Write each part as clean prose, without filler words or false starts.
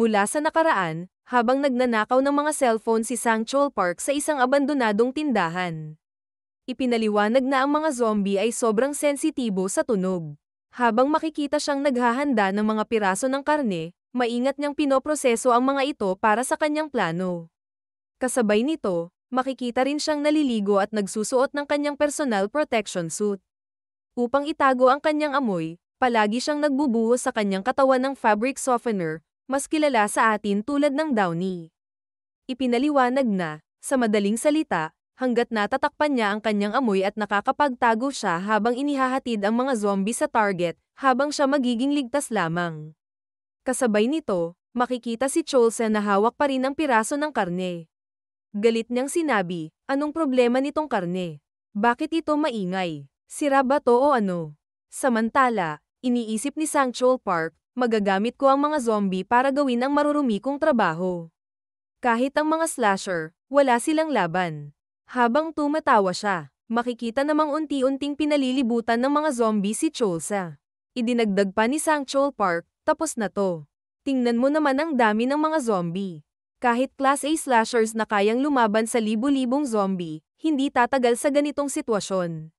Mula sa nakaraan, habang nagnanakaw ng mga cellphone si Sang-chul Park sa isang abandonadong tindahan. Ipinaliwanag na ang mga zombie ay sobrang sensitibo sa tunog. Habang makikita siyang naghahanda ng mga piraso ng karne, maingat niyang pinoproseso ang mga ito para sa kanyang plano. Kasabay nito, makikita rin siyang naliligo at nagsusuot ng kanyang personal protection suit. Upang itago ang kanyang amoy, palagi siyang nagbubuhos sa kanyang katawan ng fabric softener, mas kilala sa atin tulad ng Downy. Ipinaliwanag na, sa madaling salita, hanggat natatakpan niya ang kanyang amoy at nakakapagtago siya habang inihahatid ang mga zombie sa target, habang siya magiging ligtas lamang. Kasabay nito, makikita si Cholsa na hawak pa rin ang piraso ng karne. Galit niyang sinabi, anong problema nitong karne? Bakit ito maingay? Sira ba to o ano? Samantala, iniisip ni Sang-chul Park, magagamit ko ang mga zombie para gawin ang marurumi kong trabaho. Kahit ang mga slasher, wala silang laban. Habang tumatawa siya, makikita namang unti-unting pinalilibutan ng mga zombie si Cholsa. Idinagdag pa ni Sang-chul Park, tapos na to. Tingnan mo naman ang dami ng mga zombie. Kahit Class A slashers na kayang lumaban sa libu-libong zombie, hindi tatagal sa ganitong sitwasyon.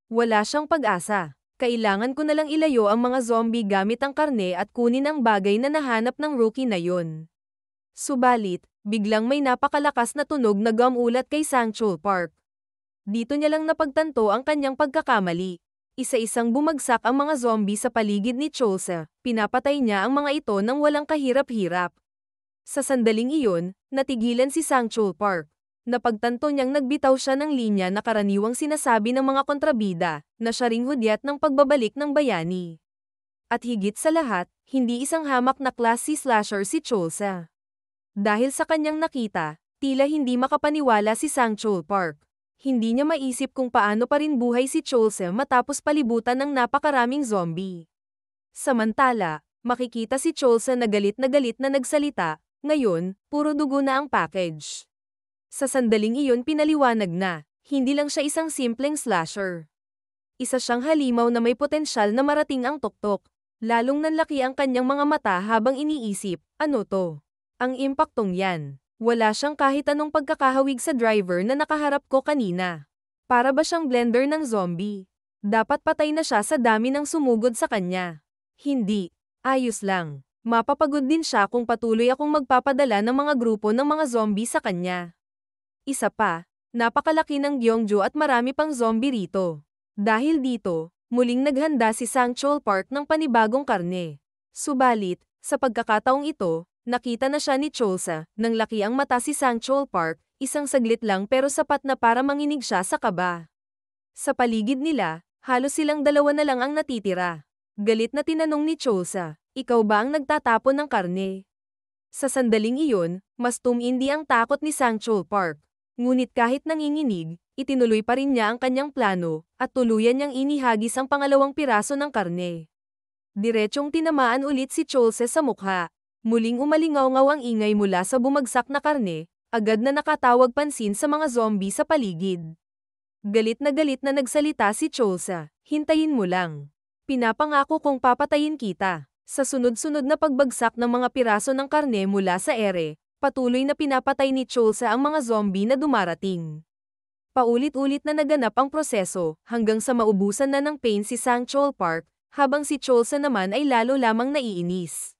Wala siyang pag-asa. Kailangan ko nalang ilayo ang mga zombie gamit ang karne at kunin ang bagay na nahanap ng rookie na yon. Subalit, biglang may napakalakas na tunog na gumulat kay Sang-chul Park. Dito niya lang napagtanto ang kanyang pagkakamali. Isa-isang bumagsak ang mga zombie sa paligid ni Cholsa, pinapatay niya ang mga ito nang walang kahirap-hirap. Sa sandaling iyon, natigilan si Sang-chul Park. Napagtanto niyang nagbitaw siya ng linya na karaniwang sinasabi ng mga kontrabida, na siya ring hudyat ng pagbabalik ng bayani. At higit sa lahat, hindi isang hamak na Class C slasher si Cholsa. Dahil sa kanyang nakita, tila hindi makapaniwala si Sang-chul Park. Hindi niya maisip kung paano pa rin buhay si Cholsa matapos palibutan ng napakaraming zombie. Samantala, makikita si Cholsa na galit na nagsalita, ngayon, puro dugo na ang package. Sa sandaling iyon pinaliwanag na, hindi lang siya isang simpleng slasher. Isa siyang halimaw na may potensyal na marating ang tuktok. Lalong nanlaki ang kanyang mga mata habang iniisip, ano to? Ang impaktong yan. Wala siyang kahit anong pagkakahawig sa driver na nakaharap ko kanina. Para ba siyang blender ng zombie? Dapat patay na siya sa dami ng sumugod sa kanya. Hindi. Ayos lang. Mapapagod din siya kung patuloy akong magpapadala ng mga grupo ng mga zombie sa kanya. Isa pa, napakalaki ng Gyeongju at marami pang zombie rito. Dahil dito, muling naghanda si Sang-chul Park ng panibagong karne. Subalit, sa pagkakataong ito, nakita na siya ni Cholsa, nang laki ang mata si Sang-chul Park, isang saglit lang pero sapat na para manginig siya sa kaba. Sa paligid nila, halos silang dalawa na lang ang natitira. Galit na tinanong ni Cholsa, ikaw ba ang nagtatapon ng karne? Sa sandaling iyon, mas tumindi ang takot ni Sang-chul Park. Ngunit kahit nanginginig, itinuloy pa rin niya ang kanyang plano, at tuluyan niyang inihagis ang pangalawang piraso ng karne. Diretsong tinamaan ulit si Cholsa sa mukha. Muling umalingaw-ngaw ang ingay mula sa bumagsak na karne, agad na nakatawag pansin sa mga zombie sa paligid. Galit na nagsalita si Cholsa, hintayin mo lang. Pinapangako kong papatayin kita. Sa sunod-sunod na pagbagsak ng mga piraso ng karne mula sa ere, patuloy na pinapatay ni Cholsa ang mga zombie na dumarating. Paulit-ulit na naganap ang proseso, hanggang sa maubusan na ng pain si Sang-chul Park, habang si Cholsa naman ay lalo lamang naiinis.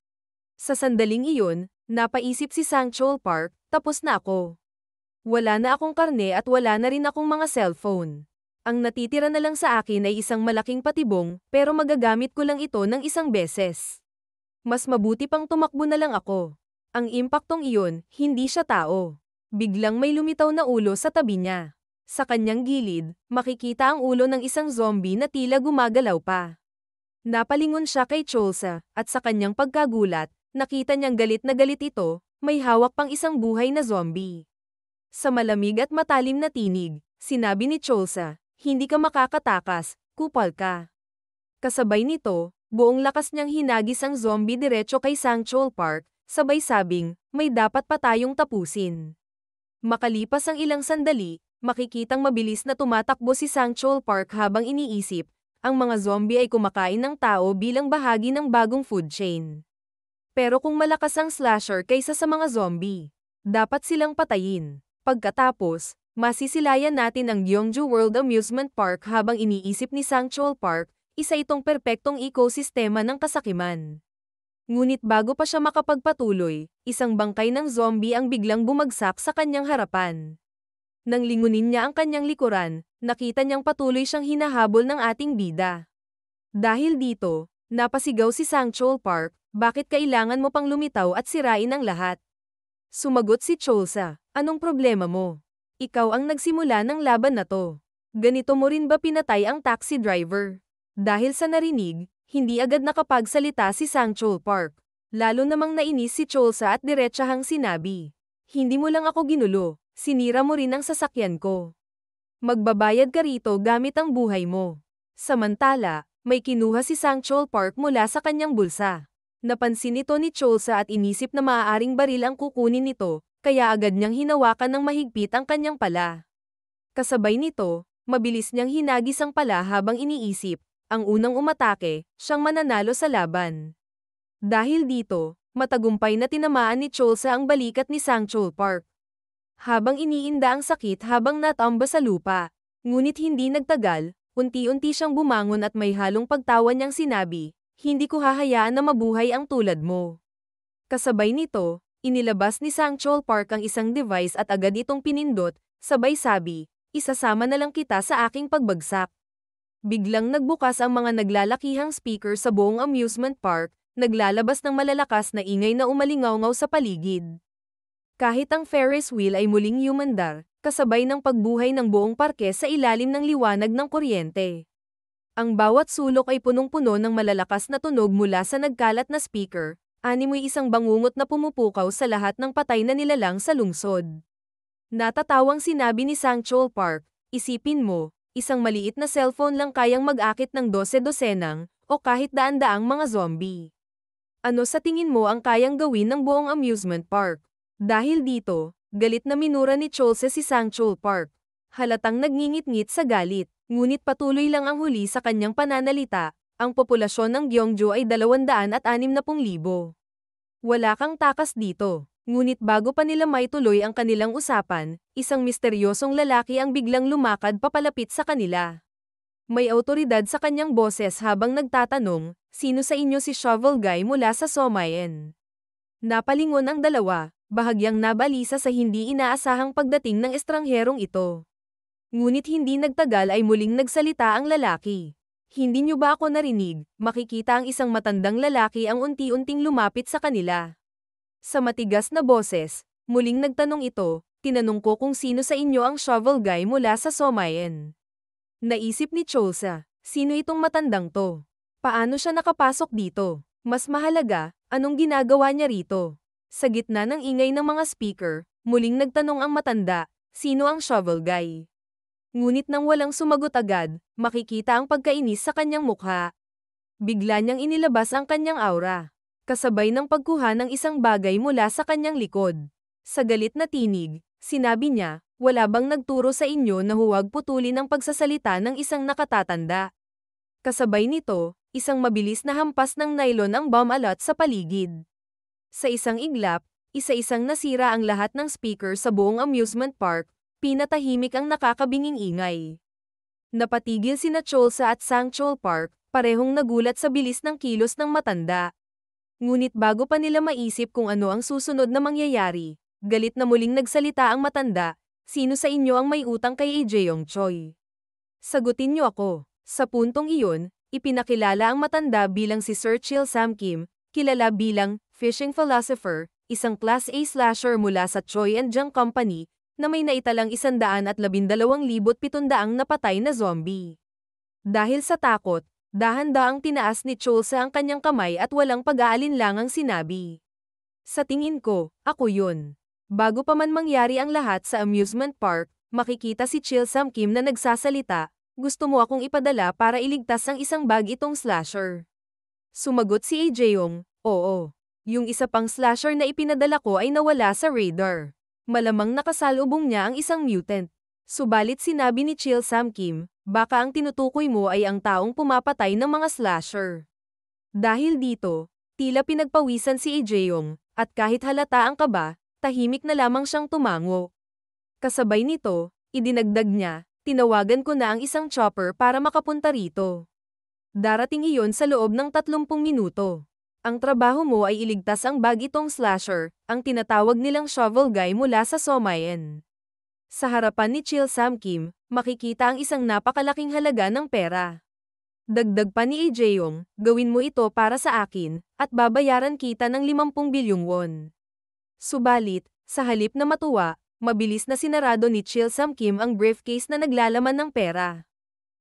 Sa sandaling iyon, napaisip si Sang-chul Park, tapos na ako. Wala na akong karne at wala na rin akong mga cellphone. Ang natitira na lang sa akin ay isang malaking patibong, pero magagamit ko lang ito ng isang beses. Mas mabuti pang tumakbo na lang ako. Ang impaktong iyon, hindi siya tao. Biglang may lumitaw na ulo sa tabi niya. Sa kanyang gilid, makikita ang ulo ng isang zombie na tila gumagalaw pa. Napalingon siya kay Cholsa, at sa kanyang pagkagulat, nakita niyang galit na galit ito, may hawak pang isang buhay na zombie. Sa malamig at matalim na tinig, sinabi ni Cholsa, hindi ka makakatakas, kupal ka. Kasabay nito, buong lakas niyang hinagis ang zombie diretso kay Sang-chul Park, sabay sabing, may dapat pa tayong tapusin. Makalipas ang ilang sandali, makikitang mabilis na tumatakbo si Sang-chul Park habang iniisip, ang mga zombie ay kumakain ng tao bilang bahagi ng bagong food chain. Pero kung malakas ang slasher kaysa sa mga zombie, dapat silang patayin. Pagkatapos, masisilayan natin ang Gyeongju World Amusement Park habang iniisip ni Sangchul Park, isa itong perpektong ekosistema ng kasakiman. Ngunit bago pa siya makapagpatuloy, isang bangkay ng zombie ang biglang bumagsak sa kanyang harapan. Nang lingunin niya ang kanyang likuran, nakita niyang patuloy siyang hinahabol ng ating bida. Dahil dito, napasigaw si Sangchul Park, bakit kailangan mo pang lumitaw at sirain ang lahat? Sumagot si Cholsa, anong problema mo? Ikaw ang nagsimula ng laban na to. Ganito mo rin ba pinatay ang taxi driver? Dahil sa narinig, hindi agad nakapagsalita si Sangchul Park. Lalo namang nainis si Cholsa at diretsahang sinabi, hindi mo lang ako ginulo, sinira mo rin ang sasakyan ko. Magbabayad ka rito gamit ang buhay mo. Samantala, may kinuha si Sangchul Park mula sa kanyang bulsa. Napansin ito ni Cholsa at inisip na maaaring baril ang kukunin nito, kaya agad niyang hinawakan ng mahigpit ang kanyang pala. Kasabay nito, mabilis niyang hinagis ang pala habang iniisip, ang unang umatake, siyang mananalo sa laban. Dahil dito, matagumpay na tinamaan ni Cholsa ang balikat ni Sangchul Park. Habang iniinda ang sakit habang natamba sa lupa, ngunit hindi nagtagal, unti-unti siyang bumangon at may halong pagtawa niyang sinabi, hindi ko hahayaan na mabuhay ang tulad mo. Kasabay nito, inilabas ni Sangchul Park ang isang device at agad itong pinindot, sabay sabi, isasama na lang kita sa aking pagbagsak. Biglang nagbukas ang mga naglalakihang speaker sa buong amusement park, naglalabas ng malalakas na ingay na umalingawngaw sa paligid. Kahit ang Ferris wheel ay muling yumandar, kasabay ng pagbuhay ng buong parke sa ilalim ng liwanag ng kuryente. Ang bawat sulok ay punong-puno ng malalakas na tunog mula sa nagkalat na speaker, animoy isang bangungot na pumupukaw sa lahat ng patay na nilalang sa lungsod. Natatawang sinabi ni Sangchul Park, isipin mo, isang maliit na cellphone lang kayang mag-akit ng 12 dosenang, o kahit daan-daang mga zombie. Ano sa tingin mo ang kayang gawin ng buong amusement park? Dahil dito, galit na minura ni Cholsa si Sangchul Park. Halatang nagngingit-ngit sa galit, ngunit patuloy lang ang huli sa kanyang pananalita, ang populasyon ng Gyeongju ay 260,000. Wala kang takas dito. Ngunit bago pa nila maituloy ang kanilang usapan, isang misteryosong lalaki ang biglang lumakad papalapit sa kanila. May awtoridad sa kanyang boses habang nagtatanong, sino sa inyo si Shovel Guy mula sa Somayen? Napalingon ang dalawa, bahagyang nabalisa sa hindi inaasahang pagdating ng estrangherong ito. Ngunit hindi nagtagal ay muling nagsalita ang lalaki. Hindi niyo ba ako narinig? Makikita ang isang matandang lalaki ang unti-unting lumapit sa kanila. Sa matigas na boses, muling nagtanong ito, tinanong ko kung sino sa inyo ang Shovel Guy mula sa Somayen. Naisip ni Cholsa, sino itong matandang to? Paano siya nakapasok dito? Mas mahalaga, anong ginagawa niya rito? Sa gitna ng ingay ng mga speaker, muling nagtanong ang matanda, sino ang Shovel Guy? Ngunit nang walang sumagot agad, makikita ang pagkainis sa kanyang mukha. Bigla niyang inilabas ang kanyang aura, kasabay ng pagkuha ng isang bagay mula sa kanyang likod. Sa galit na tinig, sinabi niya, wala bang nagturo sa inyo na huwag putulin ang pagsasalita ng isang nakatatanda? Kasabay nito, isang mabilis na hampas ng nylon ang bomb alot sa paligid. Sa isang iglap, isa-isang nasira ang lahat ng speaker sa buong amusement park, pinatahimik ang nakakabinging ingay. Napatigil sina Cholsa at Sangchul Park, parehong nagulat sa bilis ng kilos ng matanda. Ngunit bago pa nila maisip kung ano ang susunod na mangyayari, galit na muling nagsalita ang matanda, sino sa inyo ang may utang kay Jaeyoung Choi? Sagutin niyo ako. Sa puntong iyon, ipinakilala ang matanda bilang si Sir Chil Sam Kim, kilala bilang fishing philosopher, isang Class A slasher mula sa Choi and Jung Company, na may naitalang 112,700 napatay na zombie. Dahil sa takot, dahan-daang tinaas ni Cholsa ang kanyang kamay at walang pag-aalinlangang sinabi, sa tingin ko, ako yun. Bago pa man mangyari ang lahat sa amusement park, makikita si Chil Sam Kim na nagsasalita, gusto mo akong ipadala para iligtas ang isang bag itong slasher. Sumagot si Jaeyoung, oo. Yung isa pang slasher na ipinadala ko ay nawala sa radar. Malamang nakasalubong niya ang isang mutant. Subalit sinabi ni Chil Sam Kim, baka ang tinutukoy mo ay ang taong pumapatay ng mga slasher. Dahil dito, Tila pinagpawisan si Ejeyong, at kahit halata ang kaba, tahimik na lamang siyang tumango. Kasabay nito, idinagdag niya, tinawagan ko na ang isang chopper para makapunta rito. Darating iyon sa loob ng 30 minuto. Ang trabaho mo ay iligtas ang bagitong slasher, ang tinatawag nilang shovel guy mula sa Somayen. Sa harapan ni Chil Sam Kim, makikita ang isang napakalaking halaga ng pera. Dagdag pa ni Ejeyong, gawin mo ito para sa akin, at babayaran kita ng 50 bilyong won. Subalit, sa halip na matuwa, mabilis na sinarado ni Chil Sam Kim ang briefcase na naglalaman ng pera.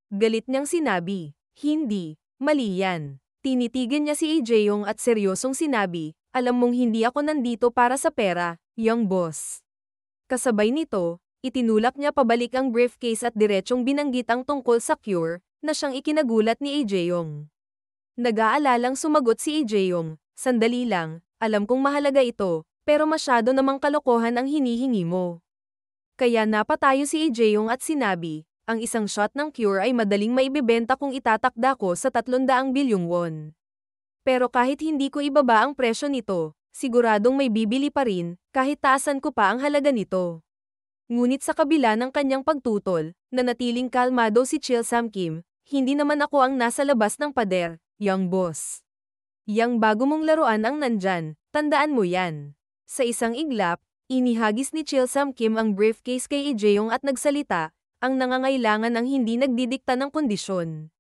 Galit niyang sinabi, hindi, mali yan. Tinitigan niya si Ejeyong at seryosong sinabi, alam mong hindi ako nandito para sa pera, young boss. Kasabay nito, itinulak niya pabalik ang briefcase at diretsong binanggit ang tungkol sa cure, na siyang ikinagulat ni Ejeyong. Nag-aalalang sumagot si Ejeyong, sandali lang, alam kong mahalaga ito, pero masyado namang kalokohan ang hinihingi mo. Kaya napatayo si Ejeyong at sinabi, ang isang shot ng cure ay madaling maibebenta kung itatakda ko sa 300 bilyong won. Pero kahit hindi ko ibaba ang presyo nito, siguradong may bibili pa rin, kahit taasan ko pa ang halaga nito. Ngunit sa kabila ng kanyang pagtutol, nanatiling kalmado si Chil Sam Kim, hindi naman ako ang nasa labas ng pader, young boss. Yang bago mong laruan ang nandyan, tandaan mo yan. Sa isang iglap, inihagis ni Chil Sam Kim ang briefcase kay Ejeyong at nagsalita, ang nangangailangan ang hindi nagdidikta ng kondisyon.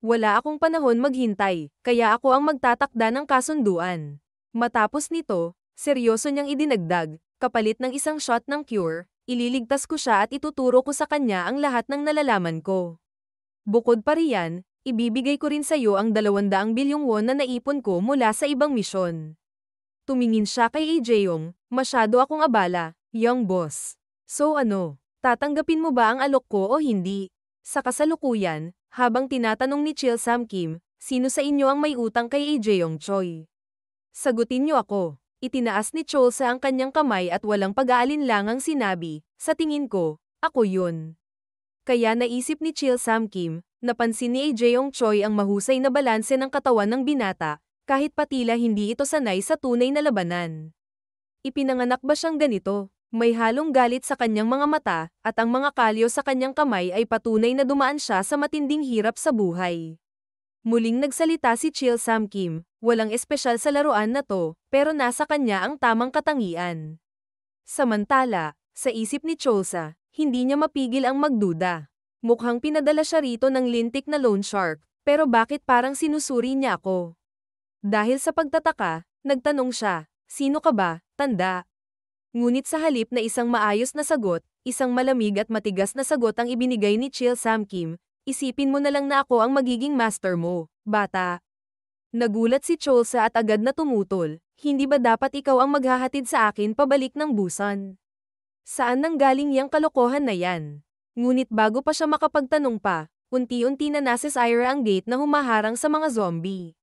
Wala akong panahon maghintay, kaya ako ang magtatakda ng kasunduan. Matapos nito, seryoso niyang idinagdag, kapalit ng isang shot ng cure, ililigtas ko siya at ituturo ko sa kanya ang lahat ng nalalaman ko. Bukod pa riyan, ibibigay ko rin sa iyo ang 200 bilyong won na naipon ko mula sa ibang misyon. Tumingin siya kay Ejeyong, masyado akong abala, young boss. So ano? Tatanggapin mo ba ang alok ko o hindi? Sa kasalukuyan, habang tinatanong ni Chil Sam Kim, sino sa inyo ang may utang kay Ejeyong Choi? Sagutin niyo ako. Itinaas ni Cholsa ang kanyang kamay at walang pag-aalinlangang sinabi, sa tingin ko, ako yun. Kaya naisip ni Chil Sam Kim, napansin ni Ejeyong Choi ang mahusay na balanse ng katawan ng binata, kahit patila hindi ito sanay sa tunay na labanan. Ipinanganak ba siyang ganito? May halong galit sa kanyang mga mata, at ang mga kalyo sa kanyang kamay ay patunay na dumaan siya sa matinding hirap sa buhay. Muling nagsalita si Chil Sam Kim, walang espesyal sa laruan na to, pero nasa kanya ang tamang katangian. Samantala, sa isip ni Cholsa, hindi niya mapigil ang magduda. Mukhang pinadala siya rito ng lintik na loan shark, pero bakit parang sinusuri niya ako? Dahil sa pagtataka, nagtanong siya, sino ka ba, tanda? Ngunit sa halip na isang maayos na sagot, isang malamig at matigas na sagot ang ibinigay ni Chil Sam Kim, isipin mo na lang na ako ang magiging master mo, bata. Nagulat si Cholsa at agad na tumutol, hindi ba dapat ikaw ang maghahatid sa akin pabalik ng Busan? Saan nanggaling yang kalokohan na yan? Ngunit bago pa siya makapagtanong pa, unti-unti na nasa Ira ang gate na humaharang sa mga zombie.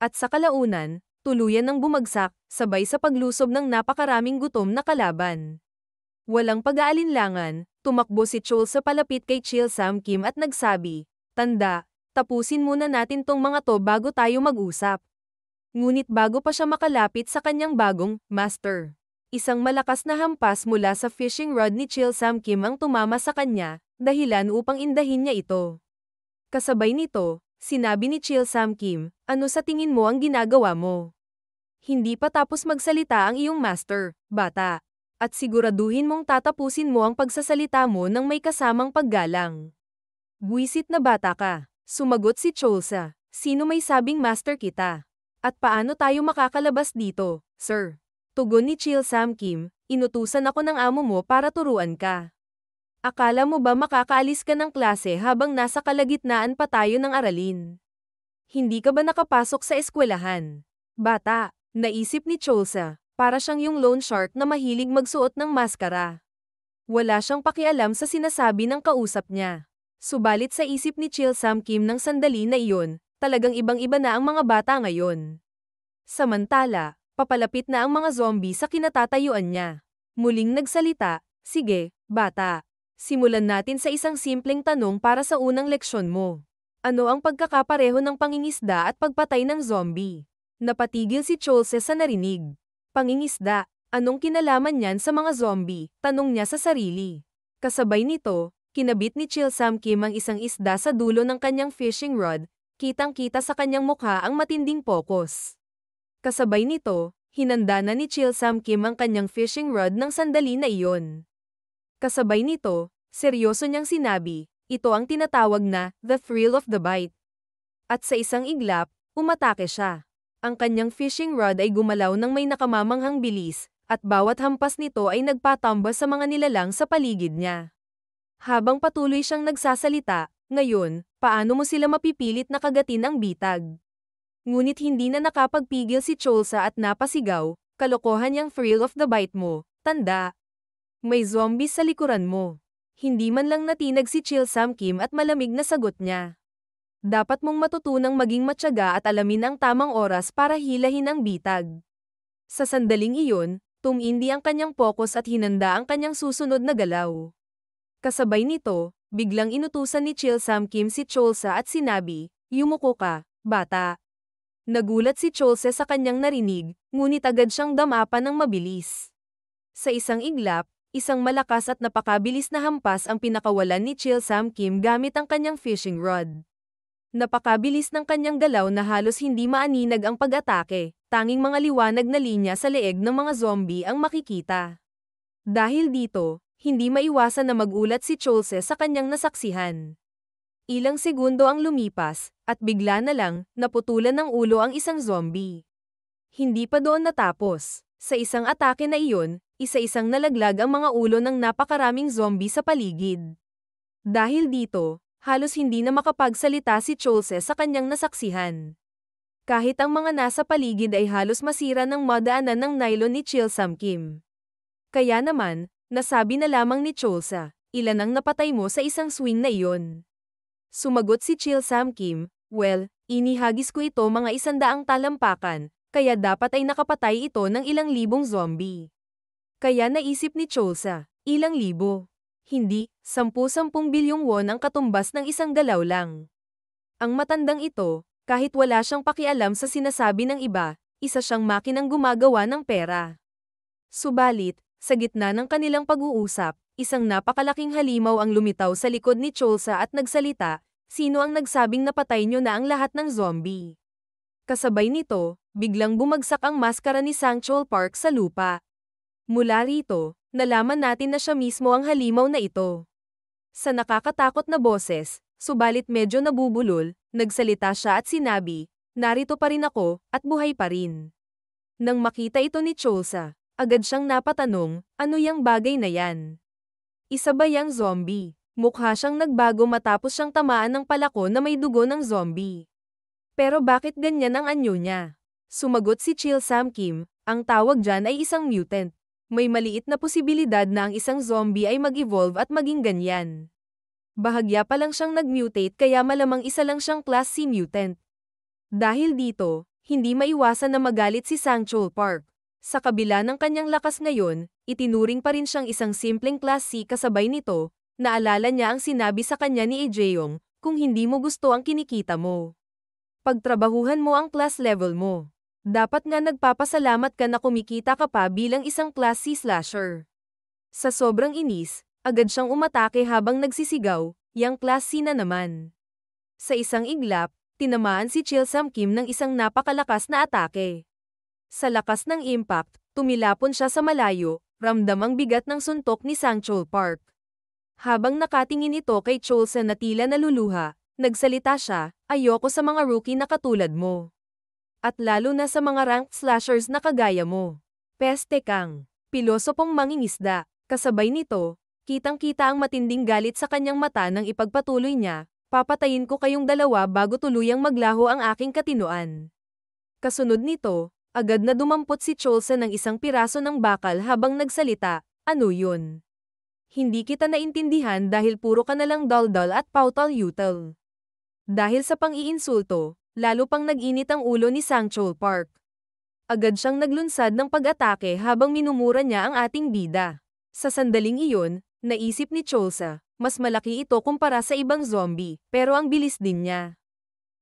At sa kalaunan, tuluyan ng bumagsak, sabay sa paglusob ng napakaraming gutom na kalaban. Walang pag-aalinlangan, tumakbo si Cholsa palapit kay Chil Sam Kim at nagsabi, tanda, tapusin muna natin tong mga to bago tayo mag-usap. Ngunit bago pa siya makalapit sa kanyang bagong master, isang malakas na hampas mula sa fishing rod ni Chil Sam Kim ang tumama sa kanya, dahilan upang indahin niya ito. Kasabay nito, sinabi ni Chil Sam Kim, ano sa tingin mo ang ginagawa mo? Hindi pa tapos magsalita ang iyong master, bata. At siguraduhin mong tatapusin mo ang pagsasalita mo ng may kasamang paggalang. Buwisit na bata ka, sumagot si Cholsa. Sino may sabing master kita? At paano tayo makakalabas dito, sir? Tugon ni Chil Sam Kim, inutusan ako ng amo mo para turuan ka. Akala mo ba makakaalis ka ng klase habang nasa kalagitnaan pa tayo ng aralin? Hindi ka ba nakapasok sa eskwelahan? Bata, naisip ni Cholsa, para siyang yung loan shark na mahilig magsuot ng maskara. Wala siyang pakialam sa sinasabi ng kausap niya. Subalit sa isip ni Chil Sam Kim ng sandali na iyon, talagang ibang-iba na ang mga bata ngayon. Samantala, papalapit na ang mga zombie sa kinatatayuan niya. Muling nagsalita, sige, bata. Simulan natin sa isang simpleng tanong para sa unang leksyon mo. Ano ang pagkakapareho ng pangingisda at pagpatay ng zombie? Napatigil si Cholse sa narinig. Pangingisda, anong kinalaman niyan sa mga zombie? Tanong niya sa sarili. Kasabay nito, kinabit ni Chil Sam Kim ang isang isda sa dulo ng kanyang fishing rod, kitang-kita sa kanyang mukha ang matinding focus. Kasabay nito, hinanda na ni Chil Sam Kim ang kanyang fishing rod ng sandali na iyon. Kasabay nito, seryoso niyang sinabi, ito ang tinatawag na, the thrill of the bite. At sa isang iglap, umatake siya. Ang kanyang fishing rod ay gumalaw ng may nakamamanghang bilis, at bawat hampas nito ay nagpatamba sa mga nilalang sa paligid niya. Habang patuloy siyang nagsasalita, ngayon, paano mo sila mapipilit na kagatin ang bitag? Ngunit hindi na nakapagpigil si Cholsa at napasigaw, kalokohan yung thrill of the bite mo, tanda. May zombies sa likuran mo. Hindi man lang natinag si Chil Sam Kim at malamig na sagot niya. Dapat mong matutunang maging matyaga at alamin ang tamang oras para hilahin ang bitag. Sa sandaling iyon, tumindi ang kanyang focus at hinanda ang kanyang susunod na galaw. Kasabay nito, biglang inutusan ni Chil Sam Kim si Cholsa at sinabi, yumuko ka, bata. Nagulat si Cholse sa kanyang narinig, ngunit agad siyang damapan ng mabilis. Sa isang iglap, isang malakas at napakabilis na hampas ang pinakawalan ni Chil Sam Kim gamit ang kanyang fishing rod. Napakabilis ng kanyang galaw na halos hindi maaninag ang pag-atake, tanging mga liwanag na linya sa leeg ng mga zombie ang makikita. Dahil dito, hindi maiwasan na magulat si Cholse sa kanyang nasaksihan. Ilang segundo ang lumipas, at bigla na lang, naputulan ng ulo ang isang zombie. Hindi pa doon natapos. Sa isang atake na iyon, isa-isang nalaglag ang mga ulo ng napakaraming zombie sa paligid. Dahil dito, halos hindi na makapagsalita si Cholse sa kanyang nasaksihan. Kahit ang mga nasa paligid ay halos masira ng madaanan ng nylon ni Chil Sam Kim. Kaya naman, nasabi na lamang ni Cholse, ilan ang napatay mo sa isang swing na iyon? Sumagot si Chil Sam Kim, well, inihagis ko ito mga 100 talampakan, kaya dapat ay nakapatay ito ng ilang libong zombie. Kaya naisip ni Cholse, ilang libo? Hindi, 10-10 bilyong won ang katumbas ng isang galaw lang. Ang matandang ito, kahit wala siyang pakialam sa sinasabi ng iba, isa siyang makinang gumagawa ng pera. Subalit, sa gitna ng kanilang pag-uusap, isang napakalaking halimaw ang lumitaw sa likod ni Cholse at nagsalita, sino ang nagsabing napatay niyo na ang lahat ng zombie? Kasabay nito, biglang bumagsak ang maskara ni Sang-chul Park sa lupa. Mula rito, nalaman natin na siya mismo ang halimaw na ito. Sa nakakatakot na boses, subalit medyo nabubulol, nagsalita siya at sinabi, narito pa rin ako, at buhay pa rin. Nang makita ito ni Cholse, agad siyang napatanong, ano yang bagay na yan? Isa ba yang zombie? Mukha siyang nagbago matapos siyang tamaan ng palako na may dugo ng zombie. Pero bakit ganyan ang anyo niya? Sumagot si Chil Sam Kim, ang tawag dyan ay isang mutant. May maliit na posibilidad na ang isang zombie ay mag-evolve at maging ganyan. Bahagya pa lang siyang nag-mutate kaya malamang isa lang siyang Class C mutant. Dahil dito, hindi maiwasan na magalit si Sang-chul Park. Sa kabila ng kanyang lakas ngayon, itinuring pa rin siyang isang simpleng Class C kasabay nito, naalala niya ang sinabi sa kanya ni Ejeyong, kung hindi mo gusto ang kinikita mo, pagtrabahuhan mo ang class level mo. Dapat nga nagpapasalamat ka na kumikita ka pa bilang isang Class C slasher. Sa sobrang inis, agad siyang umatake habang nagsisigaw, yang Class C na naman. Sa isang iglap, tinamaan si Chil Sam Kim ng isang napakalakas na atake. Sa lakas ng impact, tumilapon siya sa malayo, ramdam ang bigat ng suntok ni Sang-chul Park. Habang nakatingin ito kay Cholse na tila naluluha, nagsalita siya, ayoko sa mga rookie na katulad mo. At lalo na sa mga ranked slashers na kagaya mo. Peste kang pilosopong mangingisda. Kasabay nito, kitang-kita ang matinding galit sa kanyang mata nang ipagpatuloy niya, papatayin ko kayong dalawa bago tuluyang maglaho ang aking katinoan. Kasunod nito, agad na dumampot si Cholse ng isang piraso ng bakal habang nagsalita, ano yun? Hindi kita naintindihan dahil puro ka nalang daldal at pautal-yutal. Dahil sa pang-iinsulto, lalo pang nag-init ang ulo ni Sang-chul Park. Agad siyang naglunsad ng pag-atake habang minumura niya ang ating bida. Sa sandaling iyon, naisip ni Cholse, mas malaki ito kumpara sa ibang zombie, pero ang bilis din niya.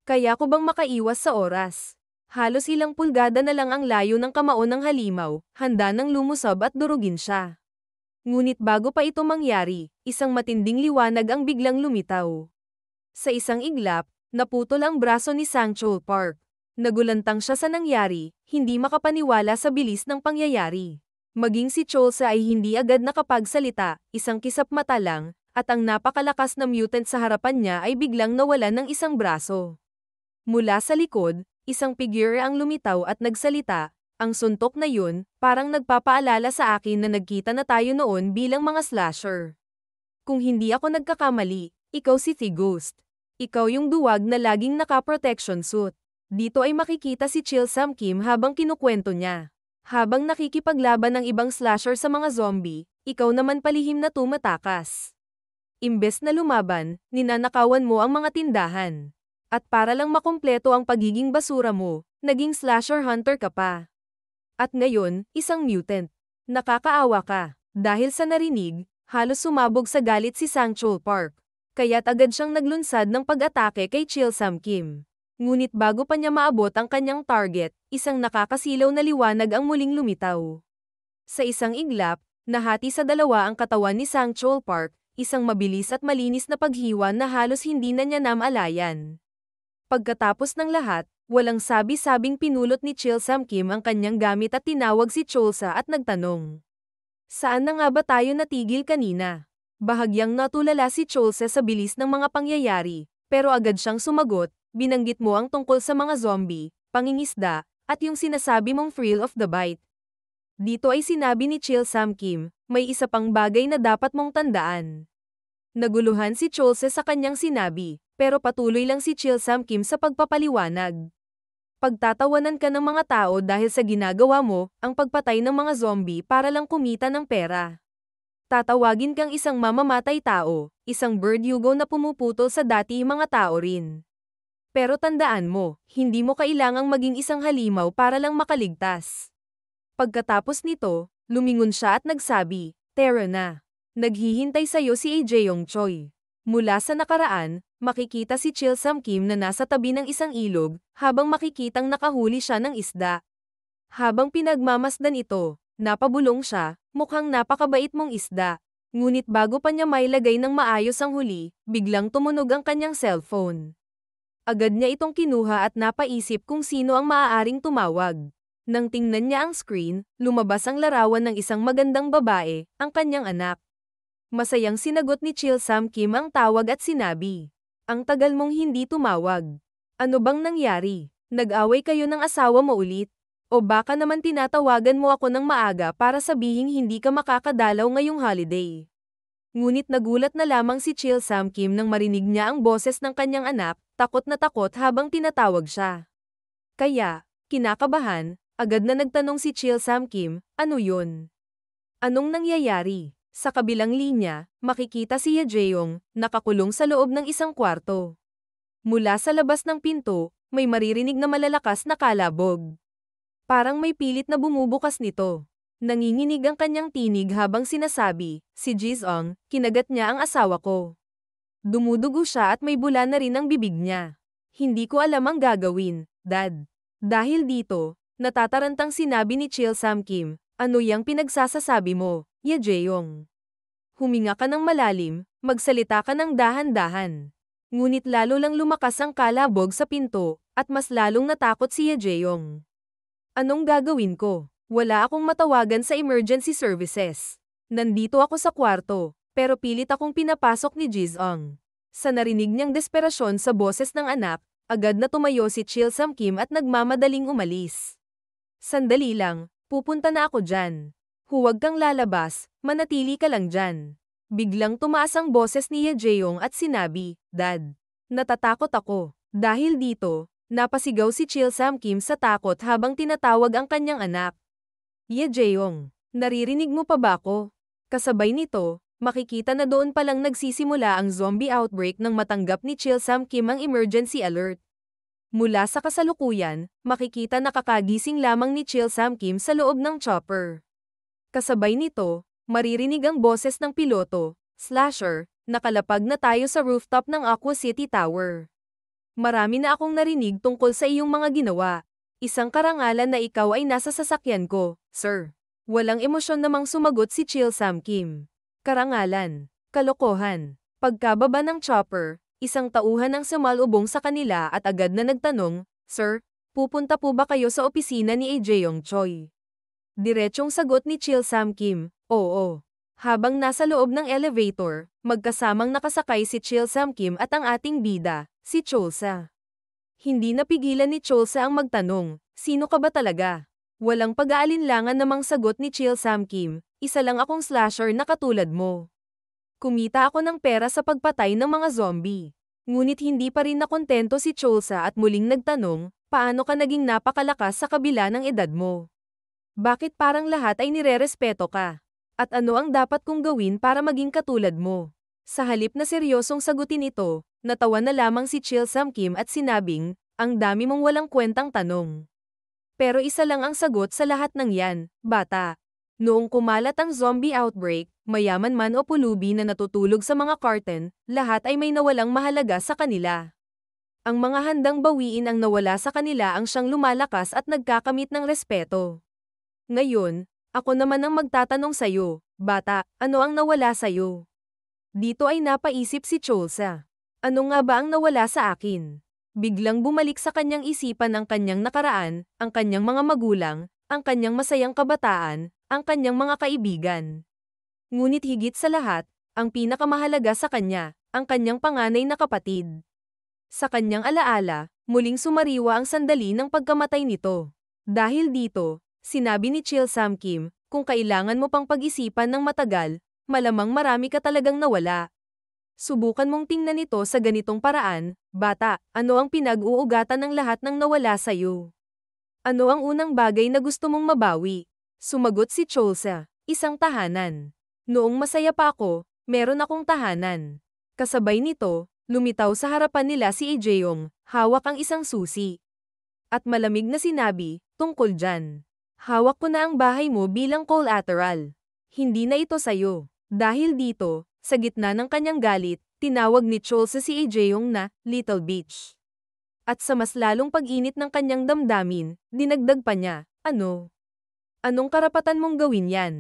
Kaya ko bang makaiwas sa oras? Halos ilang pulgada na lang ang layo ng kamao ng halimaw, handa nang lumusab at durugin siya. Ngunit bago pa ito mangyari, isang matinding liwanag ang biglang lumitaw. Sa isang iglap, naputol ang braso ni Sang-chul Park. Nagulantang siya sa nangyari, hindi makapaniwala sa bilis ng pangyayari. Maging si Cholsa ay hindi agad nakapagsalita, isang kisap mata lang, at ang napakalakas na mutant sa harapan niya ay biglang nawalan ng isang braso. Mula sa likod, isang figure ang lumitaw at nagsalita, ang suntok na yun, parang nagpapaalala sa akin na nagkita na tayo noon bilang mga slasher. Kung hindi ako nagkakamali, ikaw si T-Ghost. Ikaw yung duwag na laging naka-protection suit. Dito ay makikita si Chil Sam-kim habang kinukwento niya. Habang nakikipaglaban ng ibang slasher sa mga zombie, ikaw naman palihim na tumatakas. Imbes na lumaban, ninanakawan mo ang mga tindahan. At para lang makumpleto ang pagiging basura mo, naging slasher hunter ka pa. At ngayon, isang mutant. Nakakaawa ka. Dahil sa narinig, halos sumabog sa galit si Sang-chul Park. Kaya't agad siyang naglunsad ng pag-atake kay Chil Sam-kim. Ngunit bago pa niya maabot ang kanyang target, isang nakakasilaw na liwanag ang muling lumitaw. Sa isang iglap, nahati sa dalawa ang katawan ni Sang-chul Park, isang mabilis at malinis na paghiwa na halos hindi na niya namalayan. Pagkatapos ng lahat, walang sabi-sabing pinulot ni Chil Sam-kim ang kanyang gamit at tinawag si Cholsa at nagtanong. Saan na nga ba tayo natigil kanina? Bahagyang natulala si Cholsa sa bilis ng mga pangyayari, pero agad siyang sumagot, binanggit mo ang tungkol sa mga zombie, pangingisda, at yung sinasabi mong thrill of the bite. Dito ay sinabi ni Chil Sam-kim, may isa pang bagay na dapat mong tandaan. Naguluhan si Cholsa sa kanyang sinabi, pero patuloy lang si Chil Sam-kim sa pagpapaliwanag. Pagtatawanan ka ng mga tao dahil sa ginagawa mo, ang pagpatay ng mga zombie para lang kumita ng pera. Tatawagin kang isang mamamatay tao, isang verdugo na pumuputol sa dati mga tao rin. Pero tandaan mo, hindi mo kailangang maging isang halimaw para lang makaligtas. Pagkatapos nito, lumingon siya at nagsabi, Tara na. Naghihintay sa'yo si Jaeyoung Choi. Mula sa nakaraan, makikita si Chil Sam-kim na nasa tabi ng isang ilog, habang makikitang nakahuli siya ng isda. Habang pinagmamasdan ito, napabulong siya, mukhang napakabait mong isda. Ngunit bago pa niya mailagay ng maayos ang huli, biglang tumunog ang kanyang cellphone. Agad niya itong kinuha at napaisip kung sino ang maaaring tumawag. Nang tingnan niya ang screen, lumabas ang larawan ng isang magandang babae, ang kanyang anak. Masayang sinagot ni Chil Sam-kim ang tawag at sinabi, ang tagal mong hindi tumawag. Ano bang nangyari? Nag-away kayo ng asawa mo ulit? O baka naman tinatawagan mo ako ng maaga para sabihing hindi ka makakadalaw ngayong holiday? Ngunit nagulat na lamang si Chil Sam-kim nang marinig niya ang boses ng kanyang anak, takot na takot habang tinatawag siya. Kaya, kinakabahan, agad na nagtanong si Chil Sam-kim, ano yun? Anong nangyayari? Sa kabilang linya, makikita si Jaeyoung, nakakulong sa loob ng isang kwarto. Mula sa labas ng pinto, may maririnig na malalakas na kalabog. Parang may pilit na bumubukas nito. Nanginginig ang kanyang tinig habang sinasabi, si Jisung, kinagat niya ang asawa ko. Dumudugo siya at may bula na rin ang bibig niya. Hindi ko alam ang gagawin, Dad. Dahil dito, natatarantang sinabi ni Chil Sam-kim, ano yang pinagsasasabi mo, Jaeyoung? Huminga ka ng malalim, magsalita ka ng dahan-dahan. Ngunit lalo lang lumakas ang kalabog sa pinto, at mas lalong natakot si Jaeyoung. Anong gagawin ko? Wala akong matawagan sa emergency services. Nandito ako sa kwarto, pero pilit akong pinapasok ni Jisung. Sa narinig niyang desperasyon sa boses ng anak, agad na tumayo si Chil Sam-kim at nagmamadaling umalis. Sandali lang, pupunta na ako dyan. Huwag kang lalabas, manatili ka lang dyan. Biglang tumaas ang boses ni Jaeyoung at sinabi, Dad, natatakot ako. Dahil dito, napasigaw si Chil Sam-kim sa takot habang tinatawag ang kanyang anak. Jaeyoung, naririnig mo pa ba ako? Kasabay nito, makikita na doon palang nagsisimula ang zombie outbreak nang matanggap ni Chil Sam-kim ang emergency alert. Mula sa kasalukuyan, makikita na kakagising lamang ni Chil Sam-kim sa loob ng chopper. Kasabay nito, maririnig ang boses ng piloto, Slasher, nakalapag na tayo sa rooftop ng Aqua City Tower. Marami na akong narinig tungkol sa iyong mga ginawa. Isang karangalan na ikaw ay nasa sasakyan ko, sir. Walang emosyon namang sumagot si Chil Sam Kim. Karangalan. Kalokohan. Pagkababa ng chopper, isang tauhan ang sumalubong sa kanila at agad na nagtanong, Sir, pupunta po ba kayo sa opisina ni Jaeyoung Choi? Diretsong sagot ni Chil Sam Kim, oo. Habang nasa loob ng elevator, magkasamang nakasakay si Chil Sam Kim at ang ating bida, si Cholsa. Hindi napigilan ni Cholsa ang magtanong, sino ka ba talaga? Walang pag-aalinlangan namang sagot ni Chil Sam Kim, isa lang akong slasher na katulad mo. Kumita ako ng pera sa pagpatay ng mga zombie. Ngunit hindi pa rin nakontento si Cholsa at muling nagtanong, paano ka naging napakalakas sa kabila ng edad mo? Bakit parang lahat ay nirerespeto ka? At ano ang dapat kong gawin para maging katulad mo? Sa halip na seryosong sagutin ito, natawa na lamang si Chil Sam Kim at sinabing, ang dami mong walang kwentang tanong. Pero isa lang ang sagot sa lahat ng yan, bata. Noong kumalat ang zombie outbreak, mayaman man o pulubi na natutulog sa mga curtain, lahat ay may nawalang mahalaga sa kanila. Ang mga handang bawiin ang nawala sa kanila ang siyang lumalakas at nagkakamit ng respeto. Ngayon, ako naman ang magtatanong sayo, bata, ano ang nawala sayo? Dito ay napaisip si Cholsa. Ano nga ba ang nawala sa akin? Biglang bumalik sa kanyang isipan ang kanyang nakaraan, ang kanyang mga magulang, ang kanyang masayang kabataan, ang kanyang mga kaibigan. Ngunit higit sa lahat, ang pinakamahalaga sa kanya, ang kanyang panganay na kapatid. Sa kanyang alaala, muling sumariwa ang sandali ng pagkamatay nito. Dahil dito, sinabi ni Chil Sam Kim, kung kailangan mo pang pag-isipan ng matagal, malamang marami ka talagang nawala. Subukan mong tingnan ito sa ganitong paraan, bata, ano ang pinag-uugatan ng lahat ng nawala sa'yo? Ano ang unang bagay na gusto mong mabawi? Sumagot si Cholsa, isang tahanan. Noong masaya pa ako, meron akong tahanan. Kasabay nito, lumitaw sa harapan nila si Jaeyoung, hawak ang isang susi. At malamig na sinabi, tungkol dyan. Hawak ko na ang bahay mo bilang collateral. Hindi na ito sayo. Dahil dito, sa gitna ng kanyang galit, tinawag ni Cholsa si Jaeyoung na Little Bitch. At sa mas lalong pag-init ng kanyang damdamin, dinagdag pa niya, ano? Anong karapatan mong gawin yan?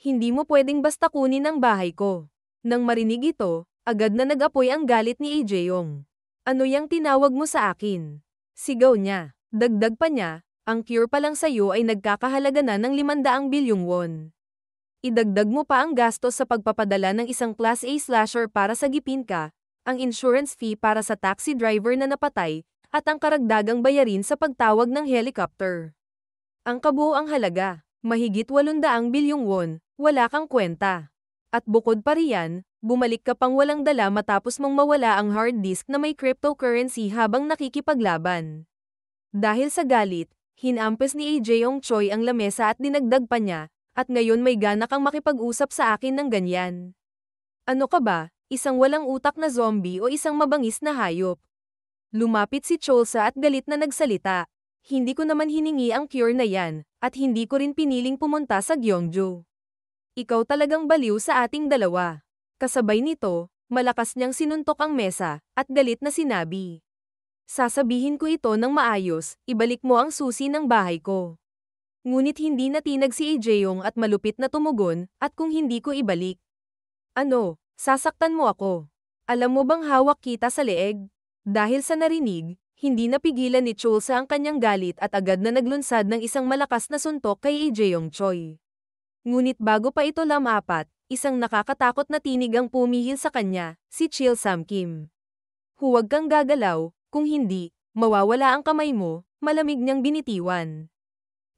Hindi mo pwedeng basta kunin ang bahay ko. Nang marinig ito, agad na nag-apoy ang galit ni Jaeyoung. Ano yang tinawag mo sa akin? Sigaw niya. Dagdag pa niya, ang cure pa lang sa'yo ay nagkakahalaga na ng 500 bilyong won. Idagdag mo pa ang gastos sa pagpapadala ng isang Class A slasher para sagipin ka, ang insurance fee para sa taxi driver na napatay, at ang karagdagang bayarin sa pagtawag ng helicopter. Ang kabuoang halaga, mahigit 800 bilyong won, wala kang kwenta. At bukod pa riyan, bumalik ka pang walang dala matapos mong mawala ang hard disk na may cryptocurrency habang nakikipaglaban. Dahil sa galit, hinampes ni Jaeyoung Choi ang lamesa at dinagdag pa niya, at ngayon may gana kang makipag-usap sa akin ng ganyan. Ano ka ba, isang walang utak na zombie o isang mabangis na hayop? Lumapit si Cholsa at galit na nagsalita. Hindi ko naman hiningi ang cure na yan, at hindi ko rin piniling pumunta sa Gyeongju. Ikaw talagang baliw sa ating dalawa. Kasabay nito, malakas niyang sinuntok ang mesa, at galit na sinabi. Sasabihin ko ito ng maayos, ibalik mo ang susi ng bahay ko. Ngunit hindi natinag si Jaeyoung at malupit na tumugon, at kung hindi ko ibalik. Ano, sasaktan mo ako? Alam mo bang hawak kita sa leeg? Dahil sa narinig, hindi napigilan ni Cholsa ang kanyang galit at agad na naglunsad ng isang malakas na suntok kay Jaeyoung Choi. Ngunit bago pa ito lamapat, isang nakakatakot na tinig ang pumihil sa kanya, si Chil Sam Kim. Huwag kang gagalaw, kung hindi, mawawala ang kamay mo, malamig niyang binitiwan.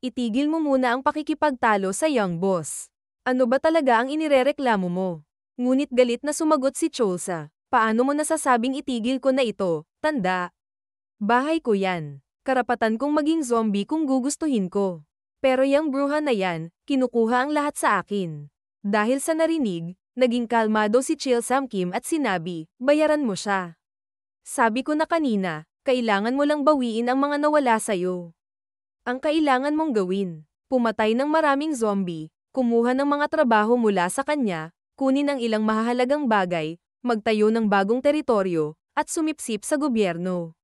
Itigil mo muna ang pakikipagtalo sa young boss. Ano ba talaga ang inirereklamo mo? Ngunit galit na sumagot si Cholsa. Paano mo nasasabing itigil ko na ito, tanda? Bahay ko yan. Karapatan kong maging zombie kung gugustuhin ko. Pero yang bruha na yan, kinukuha ang lahat sa akin. Dahil sa narinig, naging kalmado si Chil Sam Kim at sinabi, bayaran mo siya. Sabi ko na kanina, kailangan mo lang bawiin ang mga nawala sa'yo. Ang kailangan mong gawin, pumatay ng maraming zombie, kumuha ng mga trabaho mula sa kanya, kunin ang ilang mahahalagang bagay, magtayo ng bagong teritoryo, at sumipsip sa gobyerno.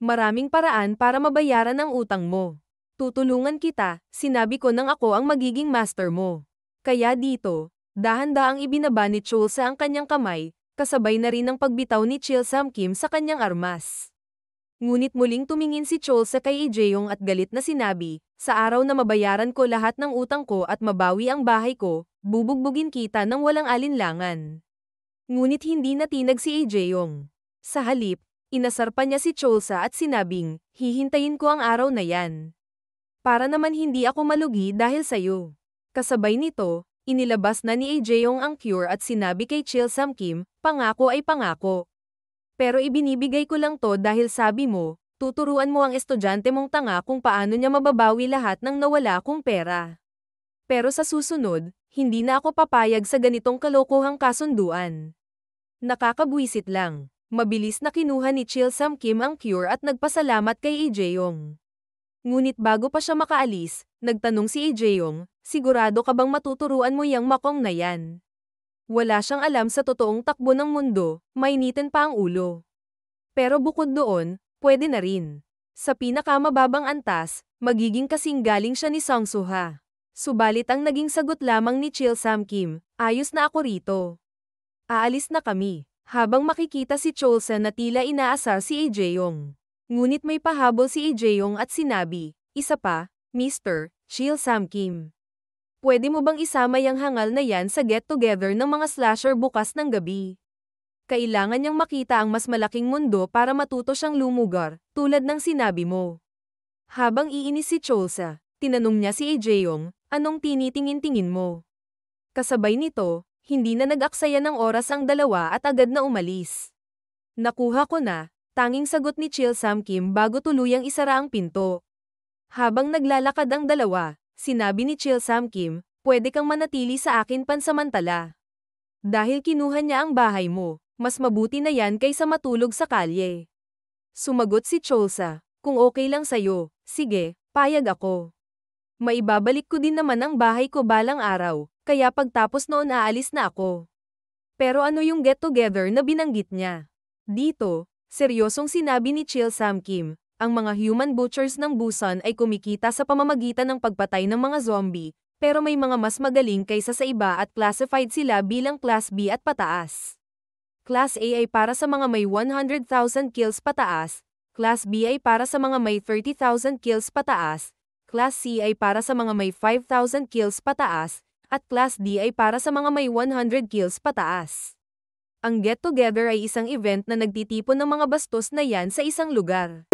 Maraming paraan para mabayaran ang utang mo. Tutulungan kita, sinabi ko nang ako ang magiging master mo. Kaya dito, dahan-daang ibinaba ni Chulsa ang kanyang kamay, kasabay na rin ang pagbitaw ni Chil Sam Kim sa kanyang armas. Ngunit muling tumingin si Chulsa kay Ijeyong at galit na sinabi, sa araw na mabayaran ko lahat ng utang ko at mabawi ang bahay ko, bubugbugin kita ng walang alinlangan. Ngunit hindi natinag si Ijeyong. Sa halip, inasar pa niya si Chulsa at sinabing, hihintayin ko ang araw na yan. Para naman hindi ako malugi dahil sayo. Kasabay nito, inilabas na ni Ijeyong ang cure at sinabi kay Chil Sam Kim, pangako ay pangako. Pero ibinibigay ko lang to dahil sabi mo, tuturuan mo ang estudyante mong tanga kung paano niya mababawi lahat ng nawala kong pera. Pero sa susunod, hindi na ako papayag sa ganitong kalokohang kasunduan. Nakakabwisit lang. Mabilis na kinuha ni Chil Sam Kim ang cure at nagpasalamat kay Ijeyong. Ngunit bago pa siya makaalis, nagtanong si Ijeyong, sigurado ka bang matuturuan mo yang makong na yan? Wala siyang alam sa totoong takbo ng mundo, mainitin pa ang ulo. Pero bukod doon, pwede na rin. Sa pinakamababang antas, magiging kasing galing siya ni Song Suha. Subalit ang naging sagot lamang ni Chil Sam Kim, ayos na ako rito. Aalis na kami, habang makikita si Chulsa na tila inaasar si Ijeyong. Ngunit may pahabol si Ijeyong at sinabi, isa pa, Mr. Chil Sam Kim. Pwede mo bang isama yang hangal na yan sa get-together ng mga slasher bukas ng gabi? Kailangan niyang makita ang mas malaking mundo para matuto siyang lumugar, tulad ng sinabi mo. Habang iinis si Chulsa, tinanong niya si Ijeyong, anong tinitingin-tingin mo? Kasabay nito, hindi na nag-aksaya ng oras ang dalawa at agad na umalis. Nakuha ko na, tanging sagot ni Chil Sam Kim bago tuluyang isara ang pinto. Habang naglalakad ang dalawa, sinabi ni Chil Sam Kim, pwede kang manatili sa akin pansamantala. Dahil kinuha niya ang bahay mo, mas mabuti na yan kaysa matulog sa kalye. Sumagot si Chulsa, kung okay lang sayo, sige, payag ako. Maibabalik ko din naman ang bahay ko balang araw, kaya pagtapos noon aalis na ako. Pero ano yung get-together na binanggit niya? Dito, seryosong sinabi ni Chil Sam Kim, ang mga human butchers ng Busan ay kumikita sa pamamagitan ng pagpatay ng mga zombie, pero may mga mas magaling kaysa sa iba at classified sila bilang Class B at pataas. Class A ay para sa mga may 100,000 kills pataas, Class B ay para sa mga may 30,000 kills pataas, Class C ay para sa mga may 5,000 kills pataas, at Class D ay para sa mga may 100 kills pataas. Ang get-together ay isang event na nagtitipon ng mga bastos na yan sa isang lugar.